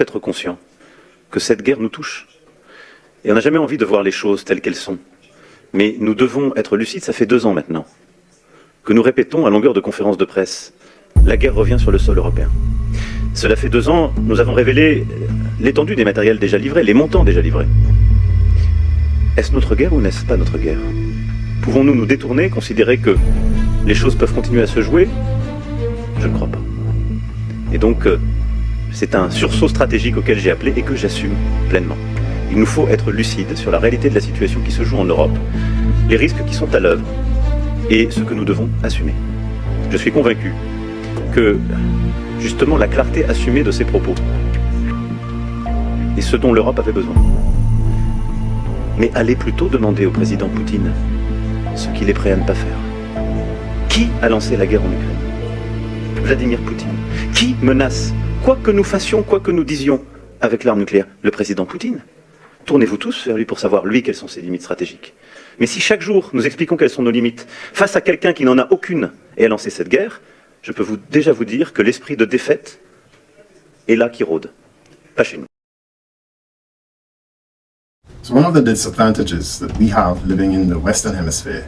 Être conscient que cette guerre nous touche. Et on n'a jamais envie de voir les choses telles qu'elles sont. Mais nous devons être lucides, ça fait 2 ans maintenant, que nous répétons à longueur de conférences de presse, la guerre revient sur le sol européen. Cela fait 2 ans, nous avons révélé l'étendue des matériels déjà livrés, les montants déjà livrés. Est-ce notre guerre ou n'est-ce pas notre guerre? Pouvons-nous nous détourner, considérer que les choses peuvent continuer à se jouer? Je ne crois pas. Et donc, c'est un sursaut stratégique auquel j'ai appelé et que j'assume pleinement. Il nous faut être lucides sur la réalité de la situation qui se joue en Europe, les risques qui sont à l'œuvre et ce que nous devons assumer. Je suis convaincu que, justement, la clarté assumée de ces propos est ce dont l'Europe avait besoin. Mais allez plutôt demander au président Poutine ce qu'il est prêt à ne pas faire. Qui a lancé la guerre en Ukraine? Vladimir Poutine. Qui menace, quoi que nous fassions, quoi que nous disions, avec l'arme nucléaire? Le président Poutine. Tournez-vous tous vers lui pour savoir, lui, quelles sont ses limites stratégiques. Mais si chaque jour, nous expliquons quelles sont nos limites, face à quelqu'un qui n'en a aucune et a lancé cette guerre, je peux déjà vous dire que l'esprit de défaite est là qui rôde. Pas chez nous. So one of the disadvantages that we have living in the Western Hemisphere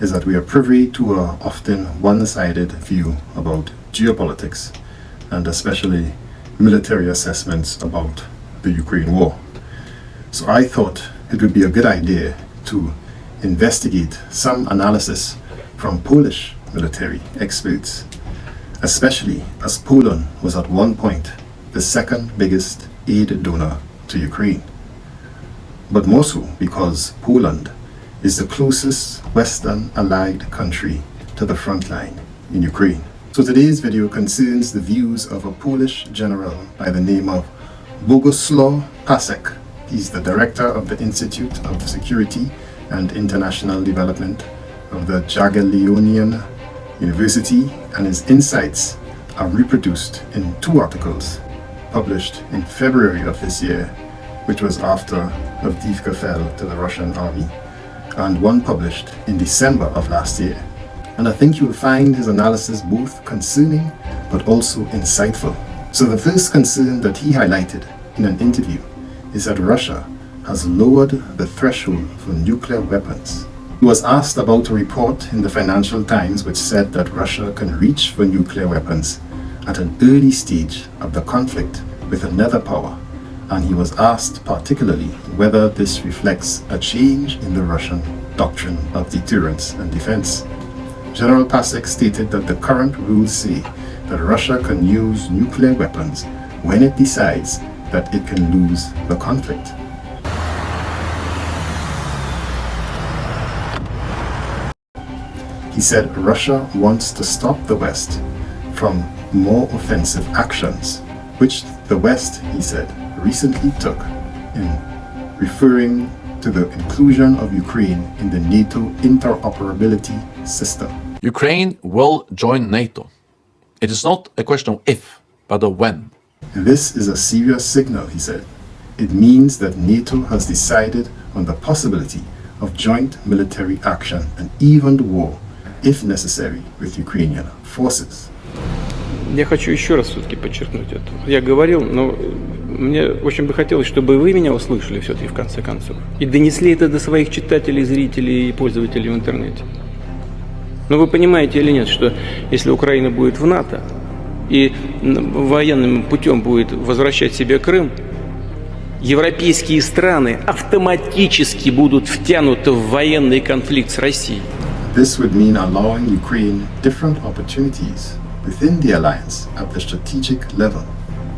is that we are privy to a often one-sided view about geopolitics and especially military assessments about the Ukraine war. So I thought it would be a good idea to investigate some analysis from Polish military experts, especially as Poland was at one point the second biggest aid donor to Ukraine. But more so because Poland is the closest Western allied country to the front line in Ukraine. So today's video concerns the views of a Polish general by the name of General Pacek. He's the director of the Institute of Security and International Development of the Jagiellonian University, and his insights are reproduced in 2 articles published in February of this year, which was after Avdiivka fell to the Russian army, and one published in December of last year. And I think you will find his analysis both concerning but also insightful. So the first concern that he highlighted in an interview is that Russia has lowered the threshold for nuclear weapons. He was asked about a report in the Financial Times which said that Russia can reach for nuclear weapons at an early stage of the conflict with another power, and he was asked particularly whether this reflects a change in the Russian doctrine of deterrence and defense. General Pacek stated that the current rules say that Russia can use nuclear weapons when it decides that it can lose the conflict. He said Russia wants to stop the West from more offensive actions, which the West, he said, recently took in referring to the inclusion of Ukraine in the NATO interoperability system. Ukraine will join NATO. It is not a question of if, but of when. This is a serious signal, he said. It means that NATO has decided on the possibility of joint military action and even the war, if necessary, with Ukrainian forces. Я хочу еще раз все-таки подчеркнуть это. Я говорил, но мне очень бы хотелось, чтобы вы меня услышали все-таки в конце концов. И донесли это до своих читателей, зрителей и пользователей в интернете. Но вы понимаете или нет, что если Украина будет в НАТО и военным путем будет возвращать себе Крым, европейские страны автоматически будут втянуты в военный конфликт с Россией. This would mean allowing Ukraine different opportunities within the alliance at the strategic level,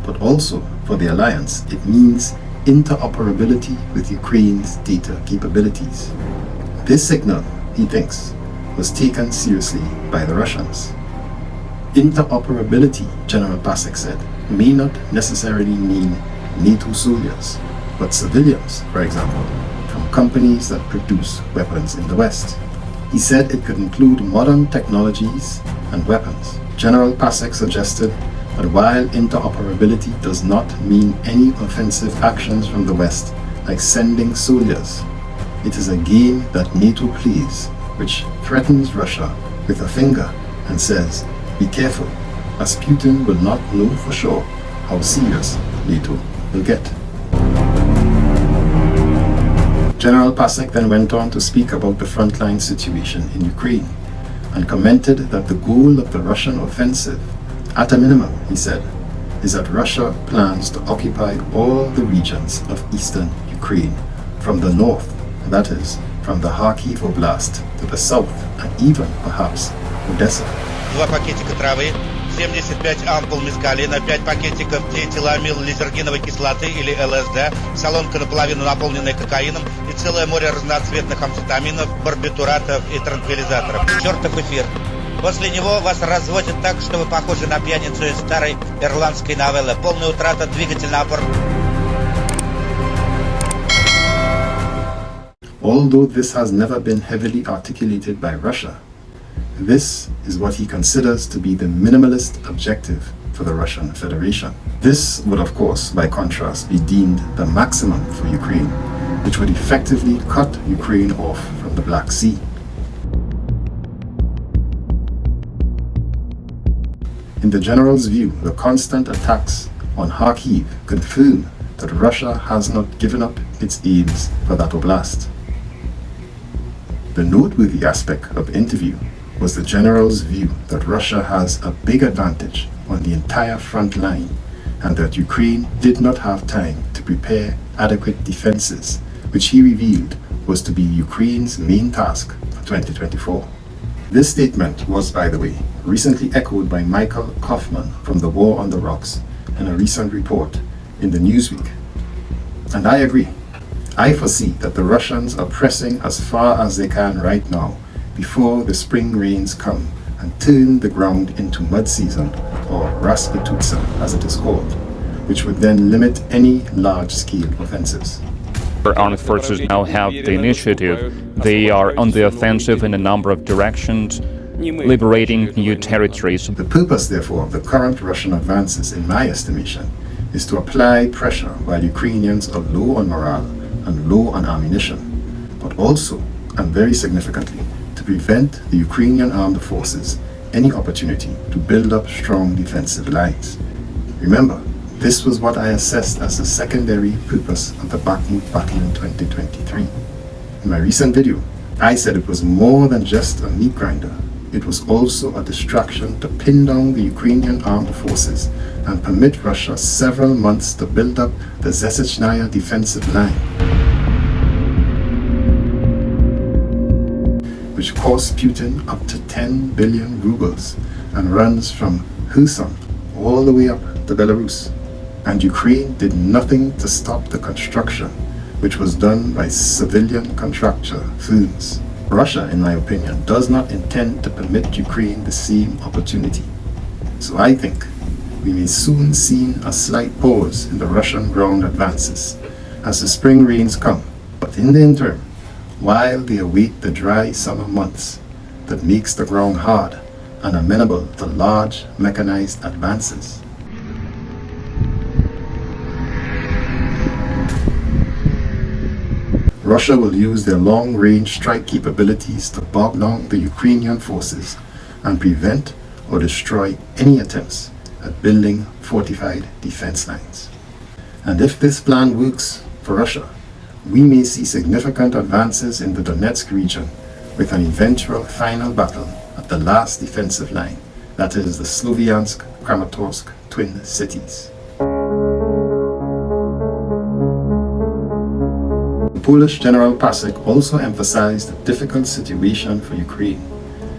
but also for the alliance it means interoperability with Ukraine's data capabilities. This signal, he thinks, was taken seriously by the Russians. Interoperability, General Pacek said, may not necessarily mean NATO soldiers, but civilians, for example, from companies that produce weapons in the West. He said it could include modern technologies and weapons. General Pacek suggested that while interoperability does not mean any offensive actions from the West, like sending soldiers, it is a game that NATO plays, which threatens Russia with a finger and says, "Be careful," as Putin will not know for sure how serious NATO will get. General Pacek then went on to speak about the frontline situation in Ukraine and commented that the goal of the Russian offensive, at a minimum, he said, is that Russia plans to occupy all the regions of eastern Ukraine, from the north, that is, from the Kharkiv Oblast to the south, and even, perhaps, Odessa. 2 пакетика травы, 75 ампул мескалина, 5 пакетиков диэтиламил лизергиновой кислоты или ЛСД, солонка наполовину наполненная кокаином и целое море разноцветных амфетаминов, барбитуратов и транквилизаторов. Чертов эфир. После него вас разводят так, что вы похожи на пьяницу из старой ирландской новеллы. Полная утрата двигательного аппарата. Although this has never been heavily articulated by Russia, this is what he considers to be the minimalist objective for the Russian Federation. This would, of course, by contrast, be deemed the maximum for Ukraine, which would effectively cut Ukraine off from the Black Sea. In the general's view, the constant attacks on Kharkiv confirm that Russia has not given up its aims for that oblast. The noteworthy aspect of the interview was the general's view that Russia has a big advantage on the entire front line and that Ukraine did not have time to prepare adequate defenses, which he revealed was to be Ukraine's main task for 2024. This statement was, by the way, recently echoed by Michael Kaufman from the War on the Rocks in a recent report in the Newsweek. And I agree. I foresee that the Russians are pressing as far as they can right now before the spring rains come and turn the ground into mud season, or Raspututsa as it is called, which would then limit any large-scale offensives. Our armed forces now have the initiative. They are on the offensive in a number of directions, liberating new territories. The purpose, therefore, of the current Russian advances, in my estimation, is to apply pressure while Ukrainians are low on morale and low on ammunition, but also, and very significantly, to prevent the Ukrainian armed forces any opportunity to build up strong defensive lines. Remember, this was what I assessed as the secondary purpose of the Bakhmut battle in 2023. In my recent video, I said it was more than just a meat grinder. It was also a distraction to pin down the Ukrainian armed forces and permit Russia several months to build up the Zesechnaya defensive line, which cost Putin up to 10 billion rubles and runs from Kherson all the way up to Belarus. And Ukraine did nothing to stop the construction, which was done by civilian contractor firms. Russia, in my opinion, does not intend to permit Ukraine the same opportunity. So I think we may soon see a slight pause in the Russian ground advances as the spring rains come. But in the interim, while they await the dry summer months that makes the ground hard and amenable to large mechanized advances, Russia will use their long-range strike capabilities to bog down the Ukrainian forces and prevent or destroy any attempts at building fortified defense lines. And if this plan works for Russia, we may see significant advances in the Donetsk region with an eventual final battle at the last defensive line, that is the Sloviansk-Kramatorsk twin cities. Polish General Pacek also emphasized the difficult situation for Ukraine,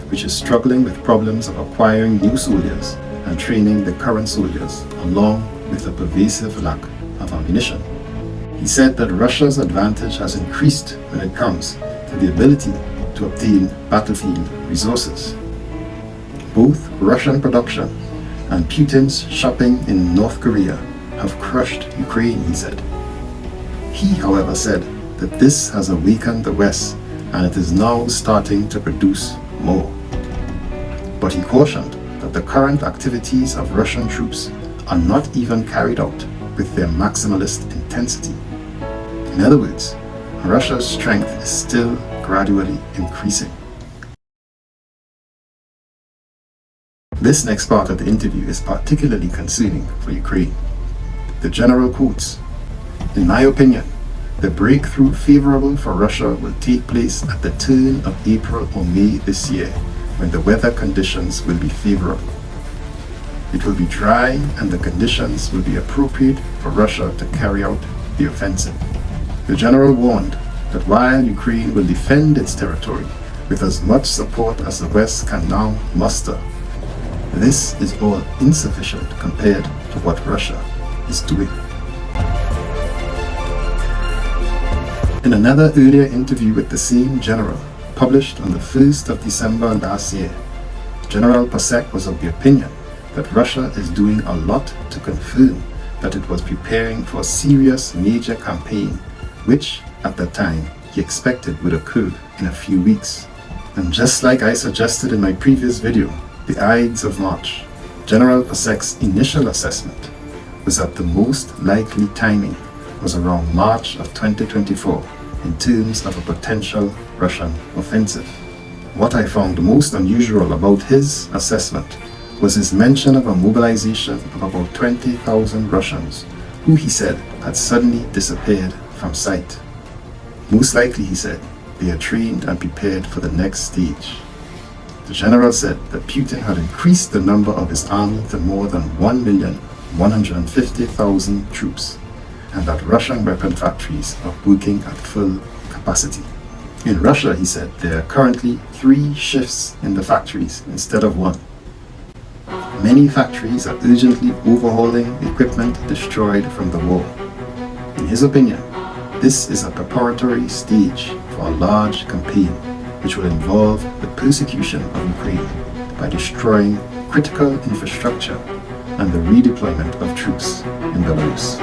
which is struggling with problems of acquiring new soldiers and training the current soldiers, along with a pervasive lack of ammunition. He said that Russia's advantage has increased when it comes to the ability to obtain battlefield resources. Both Russian production and Putin's shopping in North Korea have crushed Ukraine, he said. He, however, said that this has awakened the West and it is now starting to produce more. But he cautioned that the current activities of Russian troops are not even carried out with their maximalist intensity. In other words, Russia's strength is still gradually increasing. This next part of the interview is particularly concerning for Ukraine. The general quotes In my opinion, the breakthrough favorable for Russia will take place at the turn of April or May this year, when the weather conditions will be favorable. It will be dry and the conditions will be appropriate for Russia to carry out the offensive. The general warned that while Ukraine will defend its territory with as much support as the West can now muster, this is all insufficient compared to what Russia is doing. In another earlier interview with the same general, published on the 1st of December last year, General Pacek was of the opinion that Russia is doing a lot to confirm that it was preparing for a serious major campaign, which, at that time, he expected would occur in a few weeks. And just like I suggested in my previous video, the Ides of March, General Pacek's initial assessment was that the most likely timing was around March of 2024 in terms of a potential Russian offensive. What I found most unusual about his assessment was his mention of a mobilization of about 20,000 Russians, who he said had suddenly disappeared from sight. Most likely, he said, they are trained and prepared for the next stage. The general said that Putin had increased the number of his army to more than 1,150,000 troops, and that Russian weapon factories are working at full capacity. In Russia, he said, there are currently 3 shifts in the factories instead of 1. Many factories are urgently overhauling equipment destroyed from the war. In his opinion, this is a preparatory stage for a large campaign which will involve the persecution of Ukraine by destroying critical infrastructure and the redeployment of troops in Belarus.